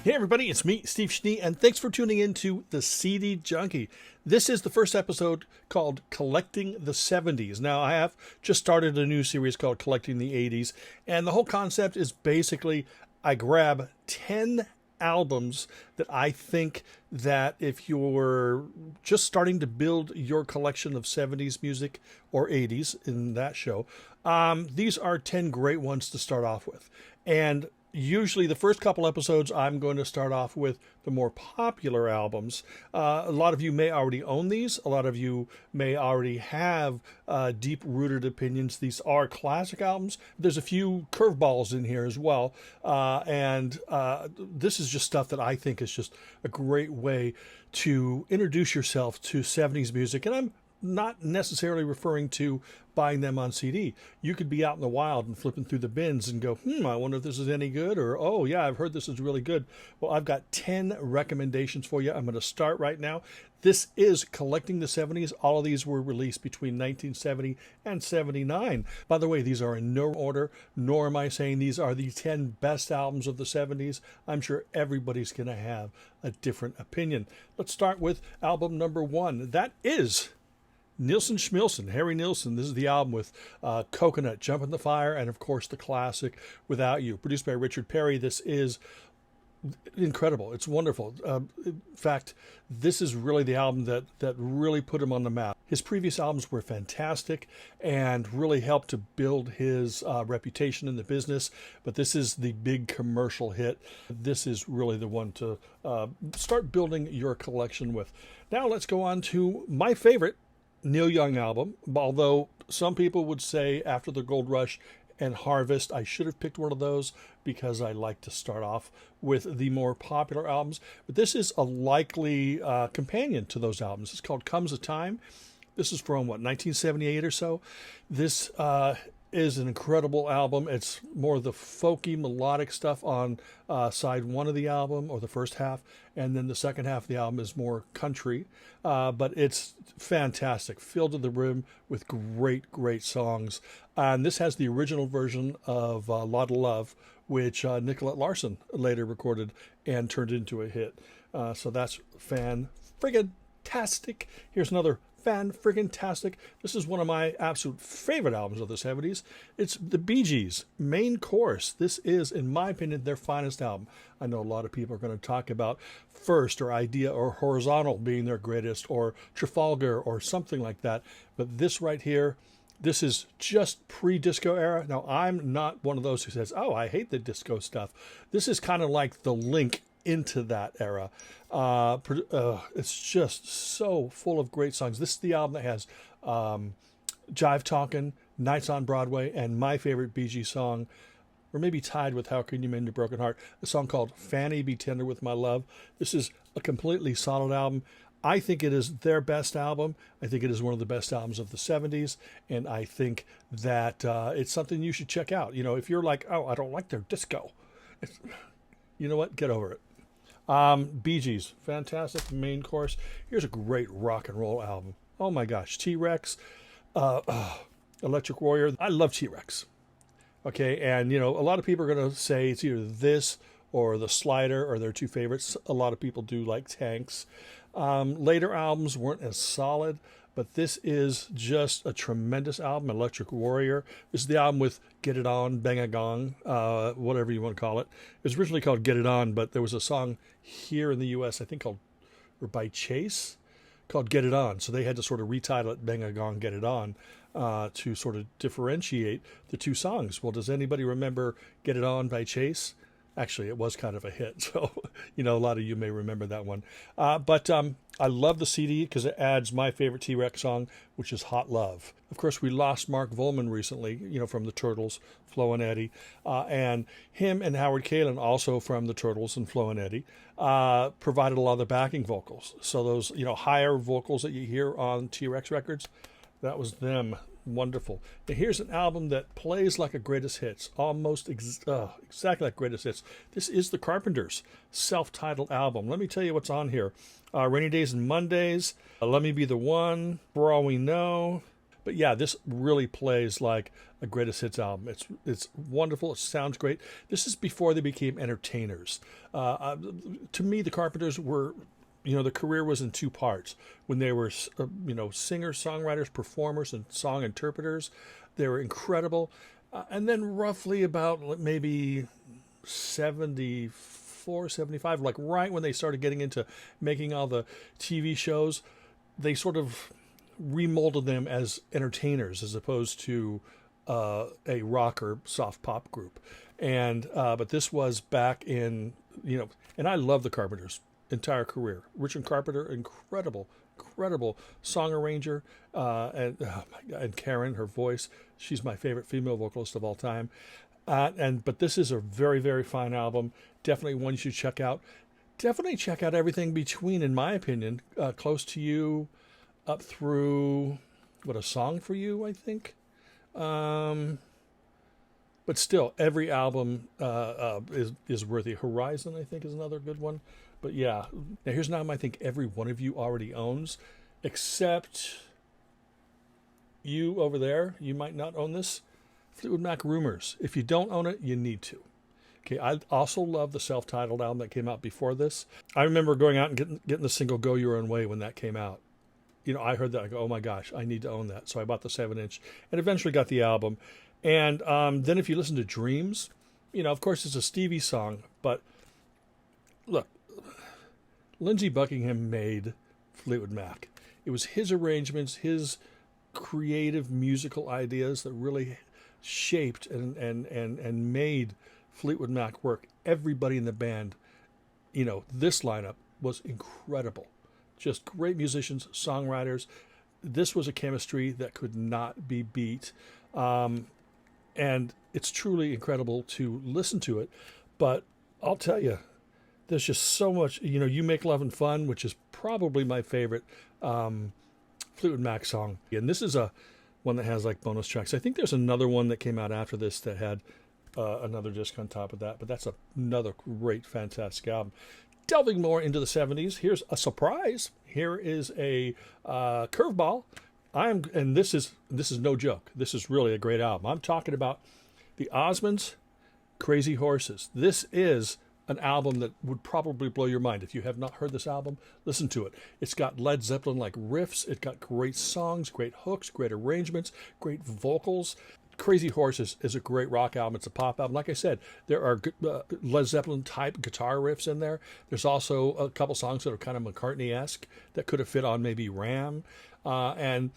Hey everybody, it's me, Steve Schnee, and thanks for tuning in to the CD Junkie. This is the first episode called Collecting the 70s. Now, I have just started a new series called Collecting the 80s, and the whole concept is basically I grab 10 albums that I think that if you're just starting to build your collection of 70s music or 80s in that show, these are 10 great ones to start off with. And usually the first couple episodes, I'm going to start off with the more popular albums. A lot of you may already own these. A lot of you may already have deep-rooted opinions. These are classic albums. There's a few curveballs in here as well. And this is just stuff that I think is just a great way to introduce yourself to 70s music. And I'm not necessarily referring to buying them on CD. You could be out in the wild and flipping through the bins and go, I wonder if this is any good, or, oh yeah, I've heard this is really good. Well, I've got 10 recommendations for you. I'm going to start right now. This is Collecting the 70s. All of these were released between 1970 and 79. By the way, these are in no order, nor am I saying these are the 10 best albums of the 70s. I'm sure everybody's going to have a different opinion. Let's start with album number 1. That is Nilsson Schmilson, Harry Nilsson. This is the album with Coconut, Jump in the Fire, and of course the classic Without You, produced by Richard Perry. This is incredible. It's wonderful. In fact, this is really the album that really put him on the map. His previous albums were fantastic and really helped to build his reputation in the business, but this is the big commercial hit. This is really the one to start building your collection with. Now let's go on to my favorite Neil Young album, although some people would say after the Gold Rush and Harvest, I should have picked one of those because I like to start off with the more popular albums. But this is a likely companion to those albums. It's called Comes a Time. This is from, 1978 or so. This is an incredible album. It's more of the folky, melodic stuff on side one of the album, or the first half, and then the second half of the album is more country. But it's fantastic, filled to the rim with great, great songs. And this has the original version of Lot of Love, which Nicolette Larson later recorded and turned into a hit. So that's fan-friggin-tastic. Here's another fan-friggin-tastic. This is one of my absolute favorite albums of the 70s. It's the Bee Gees' Main Course. This is, in my opinion, their finest album. I know a lot of people are going to talk about First or Idea or Horizontal being their greatest, or Trafalgar or something like that. But this right here, this is just pre-disco era. Now, I'm not one of those who says, oh, I hate the disco stuff. This is kind of like the link into that era. It's just so full of great songs. This is the album that has Jive Talkin', Nights on Broadway, and my favorite Bee Gees song, or maybe tied with How Can You Mend a Broken Heart, a song called Fanny Be Tender With My Love. This is a completely solid album. I think it is their best album. I think it is one of the best albums of the 70s, and I think that it's something you should check out. You know, if you're like, oh, I don't like their disco, you know what? Get over it. Bee Gees, fantastic. Main Course. Here's a great rock and roll album. Oh my gosh, T-Rex, Electric Warrior. I love T-Rex. Okay, and a lot of people are going to say it's either this or The Slider or their two favorites. A lot of people do like Tanks. Later albums weren't as solid, but this is just a tremendous album, Electric Warrior. This is the album with Get It On, Bang a Gong, whatever you want to call it. It was originally called Get It On, but there was a song here in the U.S., I think by Chase, called Get It On. So they had to sort of retitle it Bang a Gong, Get It On, to sort of differentiate the two songs. Well, does anybody remember Get It On by Chase? Actually, it was kind of a hit, so a lot of you may remember that one. But I love the CD because it adds my favorite T-Rex song, which is Hot Love. Of course, we lost Mark Volman recently, from the Turtles, Flo and Eddie, and him and Howard Kaylan, also from the Turtles and Flo and Eddie, provided a lot of the backing vocals. So those higher vocals that you hear on T-Rex records, that was them. Wonderful. Now here's an album that plays like a greatest hits, almost exactly like greatest hits. This is the Carpenters' self-titled album. Let me tell you what's on here. Rainy Days and Mondays, Let Me Be the One, For All We Know. But But yeah, this really plays like a greatest hits album. It's wonderful. It sounds great. This is before they became entertainers. To me, the Carpenters were, the career was in two parts. When they were, singers, songwriters, performers, and song interpreters, they were incredible. And then roughly about maybe 74, 75, like right when they started getting into making all the TV shows, they sort of remolded them as entertainers as opposed to a rock or soft pop group. And but this was back in, and I love the Carpenters' entire career. Richard Carpenter, incredible song arranger, and oh my God, and Karen, her voice, she's my favorite female vocalist of all time. But this is a very, very fine album. Definitely one you should check out. Definitely check out everything between, in my opinion, Close to You, up through A Song for You, I think. But still, every album is worthy. Horizon, I think, is another good one. But yeah, now here's an album I think every one of you already owns, except you over there. You might not own this. Fleetwood Mac Rumours. If you don't own it, you need to. Okay, I also love the self-titled album that came out before this. I remember going out and getting the single Go Your Own Way when that came out. I heard that. I go, oh my gosh, I need to own that. So I bought the 7-inch and eventually got the album. And then if you listen to Dreams, of course it's a Stevie song, but look, Lindsey Buckingham made Fleetwood Mac. It was his arrangements, his creative musical ideas that really shaped and made Fleetwood Mac work. Everybody in the band, this lineup was incredible. Just great musicians, songwriters. This was a chemistry that could not be beat. And it's truly incredible to listen to it. But I'll tell you, there's just so much, You Make Love and Fun, which is probably my favorite Fleetwood Mac song. And this is one that has like bonus tracks. I think there's another one that came out after this that had another disc on top of that. But that's another great, fantastic album. Delving more into the 70s, here's a surprise. Here is a curveball. And this is no joke. This is really a great album. I'm talking about the Osmonds, Crazy Horses. This is an album that would probably blow your mind. If you have not heard this album, listen to it. It's got Led Zeppelin-like riffs. It's got great songs, great hooks, great arrangements, great vocals. Crazy Horses is a great rock album. It's a pop album. Like I said, there are Led Zeppelin-type guitar riffs in there. There's also a couple songs that are kind of McCartney-esque that could have fit on maybe Ram. And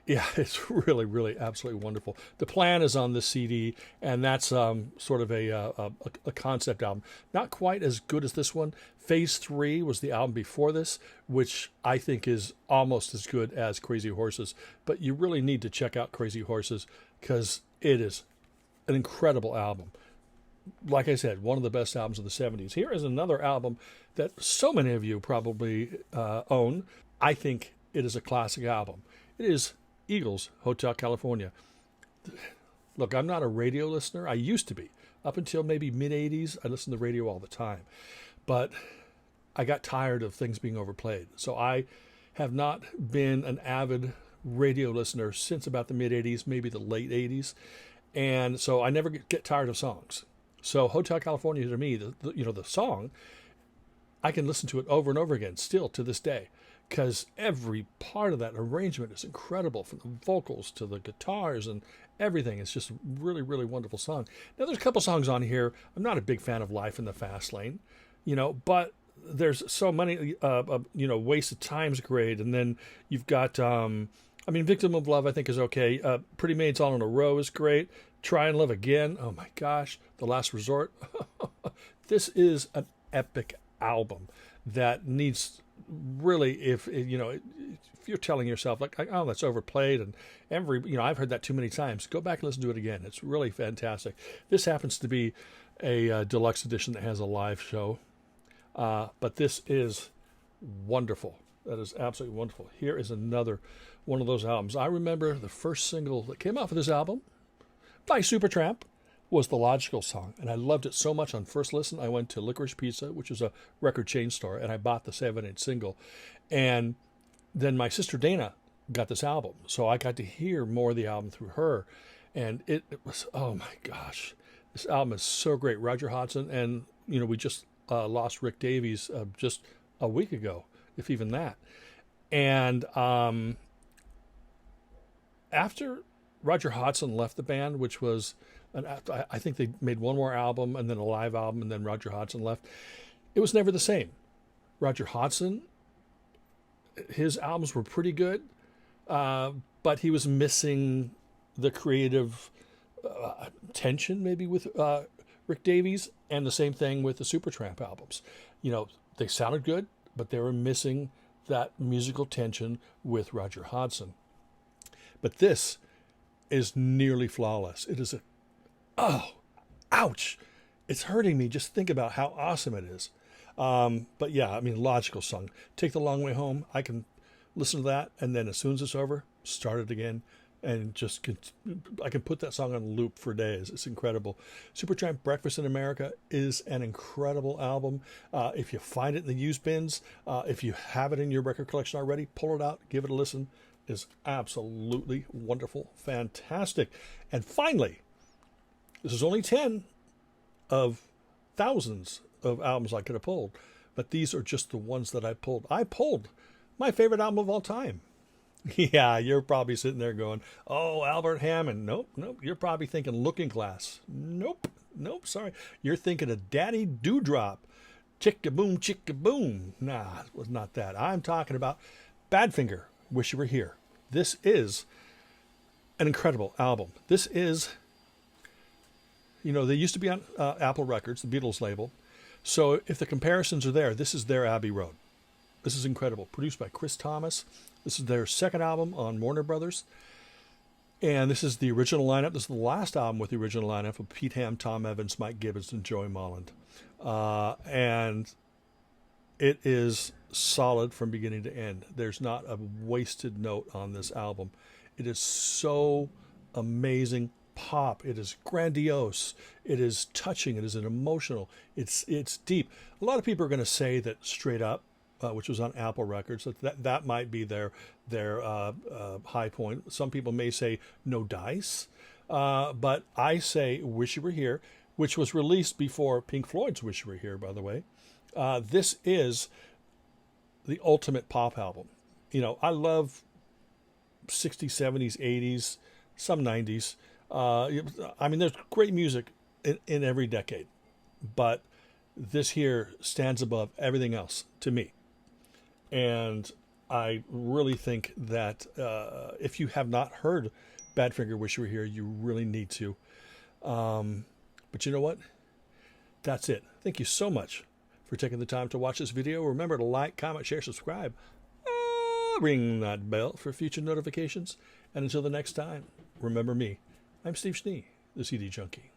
yeah, it's really, really absolutely wonderful. The Plan is on this CD, and that's sort of a concept album. Not quite as good as this one. Phase 3 was the album before this, which I think is almost as good as Crazy Horses. But you really need to check out Crazy Horses because it is an incredible album. Like I said, one of the best albums of the 70s. Here is another album that so many of you probably own. I think it is a classic album. It is Eagles, Hotel California. Look, I'm not a radio listener. I used to be. Up until maybe mid-'80s, I listened to radio all the time. But I got tired of things being overplayed. So I have not been an avid radio listener since about the mid-'80s, maybe the late 80s. And so I never get tired of songs. So Hotel California, to me, the song, I can listen to it over and over again still to this day. Because every part of that arrangement is incredible, from the vocals to the guitars and everything. It's just a really, really wonderful song. Now, there's a couple songs on here. I'm not a big fan of Life in the Fast Lane, but there's so many, Waste of Time's great. And then you've got, Victim of Love, I think, is okay. Pretty Maids All in a Row is great. Try and Love Again. Oh, my gosh. The Last Resort. This is an epic album that needs... Really, if you're telling yourself like, oh, that's overplayed, and I've heard that too many times, go back and listen to it again. It's really fantastic. This happens to be a deluxe edition that has a live show, but this is wonderful. That is absolutely wonderful. Here is another one of those albums. I remember the first single that came out for this album by Supertramp was The Logical Song, and I loved it so much on first listen. I went to Licorice Pizza, which is a record chain store, and I bought the 7-inch single. And then my sister Dana got this album. So I got to hear more of the album through her. And it was, oh my gosh, this album is so great. Roger Hodgson, and, we just lost Rick Davies just a week ago, if even that. And after Roger Hodgson left the band, which was, I think they made one more album and then a live album, and then Roger Hodgson left, it was never the same. Roger Hodgson, his albums were pretty good, but he was missing the creative tension maybe with Rick Davies, and the same thing with the Supertramp albums. They sounded good, but they were missing that musical tension with Roger Hodgson. But this is nearly flawless. It is ouch. It's hurting me just think about how awesome it is. But yeah, logical song. Take the Long Way Home. I can listen to that, and then as soon as it's over, start it again, and I can put that song on loop for days. It's incredible. Supertramp Breakfast in America is an incredible album. If you find it in the used bins, if you have it in your record collection already, pull it out, give it a listen. It's absolutely wonderful, fantastic. And finally, this is only 10 of thousands of albums I could have pulled, but these are just the ones that I pulled. I pulled my favorite album of all time. Yeah, you're probably sitting there going, oh, Albert Hammond. Nope. You're probably thinking Looking Glass. Nope, sorry. You're thinking of Daddy Dewdrop. Chicka-boom, chicka-boom. Nah, it was not that. I'm talking about Badfinger, Wish You Were Here. This is an incredible album. This is, they used to be on Apple Records, the Beatles label. So if the comparisons are there, this is their Abbey Road. This is incredible. Produced by Chris Thomas. This is their second album on Warner Brothers. And this is the original lineup. This is the last album with the original lineup of Pete Ham, Tom Evans, Mike Gibbons, and Joey Molland. And it is solid from beginning to end. There's not a wasted note on this album. It is so amazing pop. It is grandiose. It is touching. It is an emotional. It's deep. A lot of people are going to say that Straight Up, which was on Apple Records, that might be their high point. Some people may say No Dice, but I say Wish You Were Here, which was released before Pink Floyd's Wish You Were Here, by the way. This is the ultimate pop album. I love 60s, 70s, 80s, some 90s. There's great music in every decade, but this here stands above everything else to me. And I really think that if you have not heard Badfinger, Wish You Were Here, you really need to. But you know what? That's it. Thank you so much for taking the time to watch this video. Remember to like, comment, share, subscribe. Ring that bell for future notifications. And until the next time, remember me. I'm Steve Schnee, the CD Junkie.